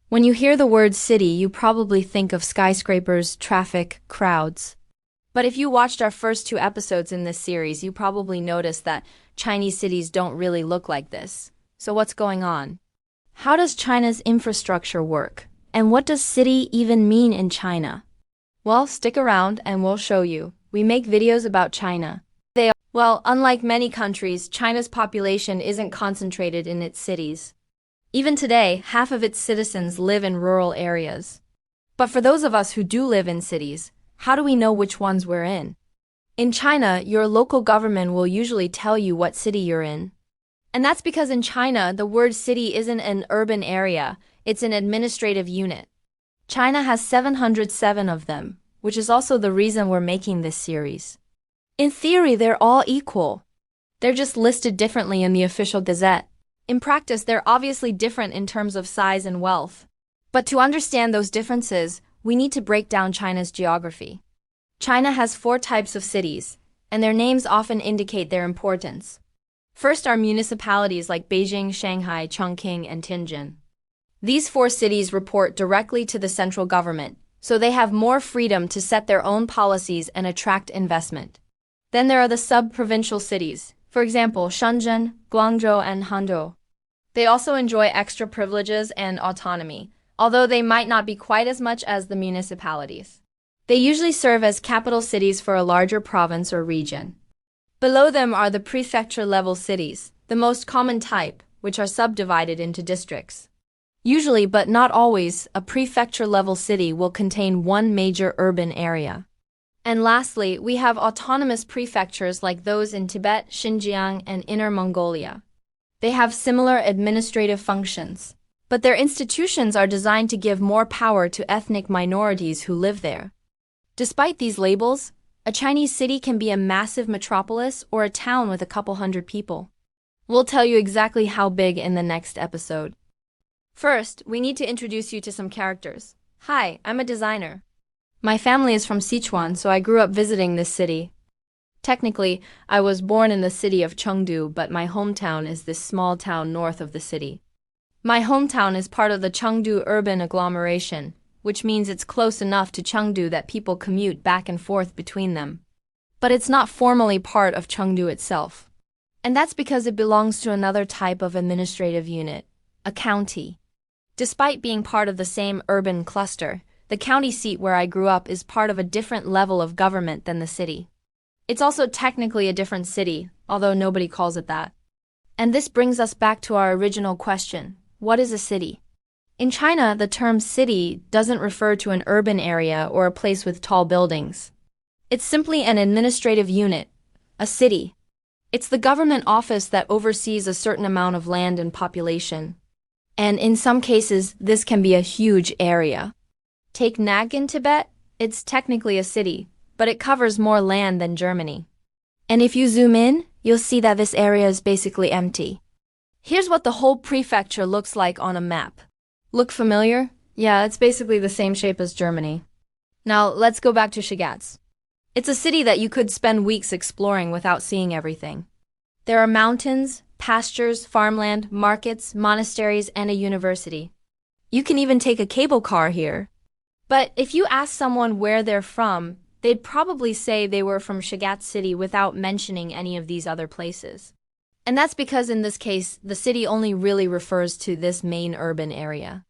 When you hear the word city, you probably think of skyscrapers, traffic, crowds. But if you watched our first two episodes in this series, you probably noticed that Chinese cities don't really look like this. So what's going on? How does China's infrastructure work? And what does city even mean in China? Well, stick around and we'll show you. We make videos about China. Well, unlike many countries, China's population isn't concentrated in its cities. Even today, half of its citizens live in rural areas. But for those of us who do live in cities, how do we know which ones we're in? In China, your local government will usually tell you what city you're in. And that's because in China, the word city isn't an urban area, it's an administrative unit. China has 707 of them, which is also the reason we're making this series. In theory, they're all equal. They're just listed differently in the official gazette. In practice, they're obviously different in terms of size and wealth. But to understand those differences, we need to break down China's geography. China has 4 types of cities, and their names often indicate their importance. First are municipalities like Beijing, Shanghai, Chongqing, and Tianjin. These 4 cities report directly to the central government, so they have more freedom to set their own policies and attract investment. Then there are the sub-provincial cities, for example, Shenzhen, Guangzhou, and Hangzhou. They also enjoy extra privileges and autonomy, although they might not be quite as much as the municipalities. They usually serve as capital cities for a larger province or region. Below them are the prefecture-level cities, the most common type, which are subdivided into districts. Usually, but not always, a prefecture-level city will contain one major urban area. And lastly, we have autonomous prefectures like those in Tibet, Xinjiang, and Inner Mongolia. They have similar administrative functions, but their institutions are designed to give more power to ethnic minorities who live there. Despite these labels, a Chinese city can be a massive metropolis or a town with a couple hundred people. We'll tell you exactly how big in the next episode. First, we need to introduce you to some characters. Hi, I'm a designer. My family is from Sichuan, so I grew up visiting this city. Technically, I was born in the city of Chengdu, but my hometown is this small town north of the city. My hometown is part of the Chengdu urban agglomeration, which means it's close enough to Chengdu that people commute back and forth between them. But it's not formally part of Chengdu itself. And that's because it belongs to another type of administrative unit, a county. Despite being part of the same urban cluster, the county seat where I grew up is part of a different level of government than the city. It's also technically a different city, although nobody calls it that. And this brings us back to our original question, what is a city? In China, the term city doesn't refer to an urban area or a place with tall buildings. It's simply an administrative unit, a city. It's the government office that oversees a certain amount of land and population. And in some cases, this can be a huge area. Take Nag in Tibet, it's technically a city, but it covers more land than Germany. And if you zoom in, you'll see that this area is basically empty. Here's what the whole prefecture looks like on a map. Look familiar? Yeah, it's basically the same shape as Germany. Now, let's go back to Shigatse. It's a city that you could spend weeks exploring without seeing everything. There are mountains, pastures, farmland, markets, monasteries, and a university. You can even take a cable car here. But if you ask someone where they're from, they'd probably say they were from Shigatse City without mentioning any of these other places. And that's because in this case, the city only really refers to this main urban area.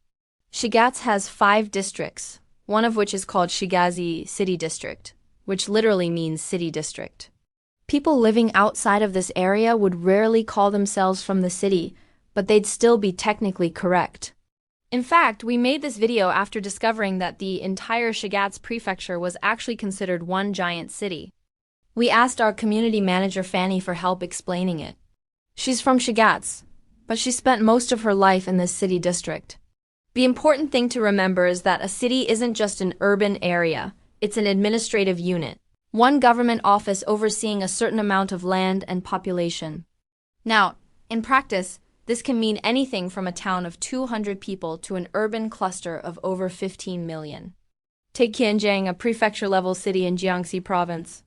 Shigatse has 5 districts, one of which is called Shigazi City District, which literally means city district. People living outside of this area would rarely call themselves from the city, but they'd still be technically correct. In fact, we made this video after discovering that the entire Shigatse prefecture was actually considered one giant city. We asked our community manager Fanny for help explaining it. She's from Shigatse, but she spent most of her life in this city district. The important thing to remember is that a city isn't just an urban area, it's an administrative unit. One government office overseeing a certain amount of land and population. Now, in practice, this can mean anything from a town of 200 people to an urban cluster of over 15 million. Take Tianjin, a prefecture-level city in Jiangxi province.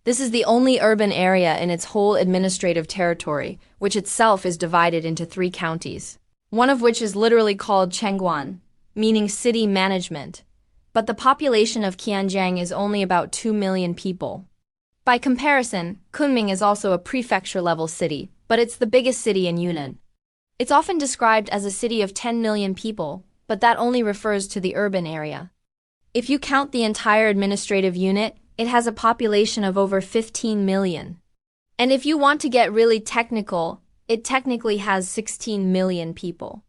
This is the only urban area in its whole administrative territory, which itself is divided into 3 counties, one of which is literally called Chengguan, meaning city management. But the population of Qianjiang is only about 2 million people. By comparison, Kunming is also a prefecture-level city, but it's the biggest city in Yunnan. It's often described as a city of 10 million people, but that only refers to the urban area. If you count the entire administrative unit, it has a population of over 15 million. And if you want to get really technical, it technically has 16 million people.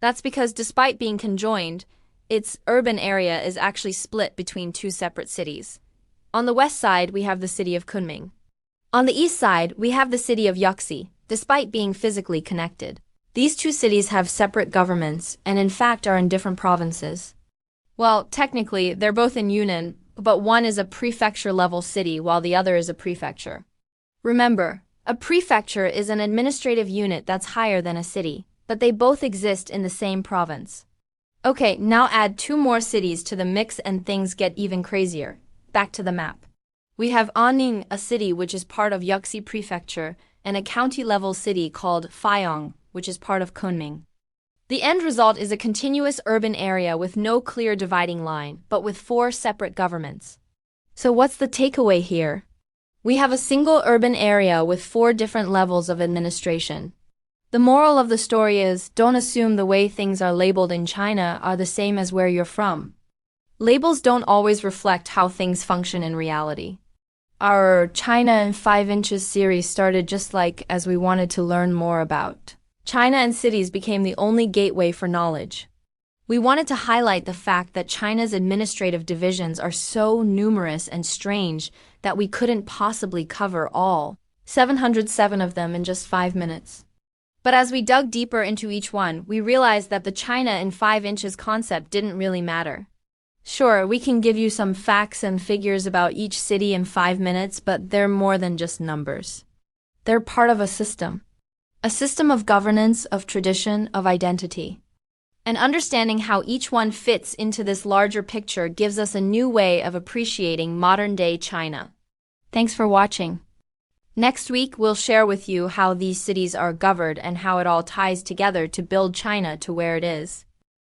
That's because despite being conjoined, its urban area is actually split between two separate cities. On the west side, we have the city of Kunming. On the east side, we have the city of Yuxi, despite being physically connected. These two cities have separate governments and in fact are in different provinces. Well, technically, they're both in Yunnan, but one is a prefecture-level city while the other is a prefecture. Remember, a prefecture is an administrative unit that's higher than a city, but they both exist in the same province. Okay, now add 2 more cities to the mix and things get even crazier. Back to the map. We have Anning, a city which is part of Yuxi Prefecture, and a county-level city called Fayong, which is part of Kunming. The end result is a continuous urban area with no clear dividing line, but with 4 separate governments. So what's the takeaway here? We have a single urban area with 4 different levels of administration. The moral of the story is, don't assume the way things are labeled in China are the same as where you're from. Labels don't always reflect how things function in reality. Our China in 5 inches series started just as we wanted to learn more about China and cities became the only gateway for knowledge. We wanted to highlight the fact that China's administrative divisions are so numerous and strange that we couldn't possibly cover all 707 of them in just 5 minutes. But as we dug deeper into each one, we realized that the China in 5 inches concept didn't really matter. Sure, we can give you some facts and figures about each city in 5 minutes, but they're more than just numbers. They're part of a system. A system of governance, of tradition, of identity. And understanding how each one fits into this larger picture gives us a new way of appreciating modern-day China. Thanks for watching. Next week, we'll share with you how these cities are governed and how it all ties together to build China to where it is.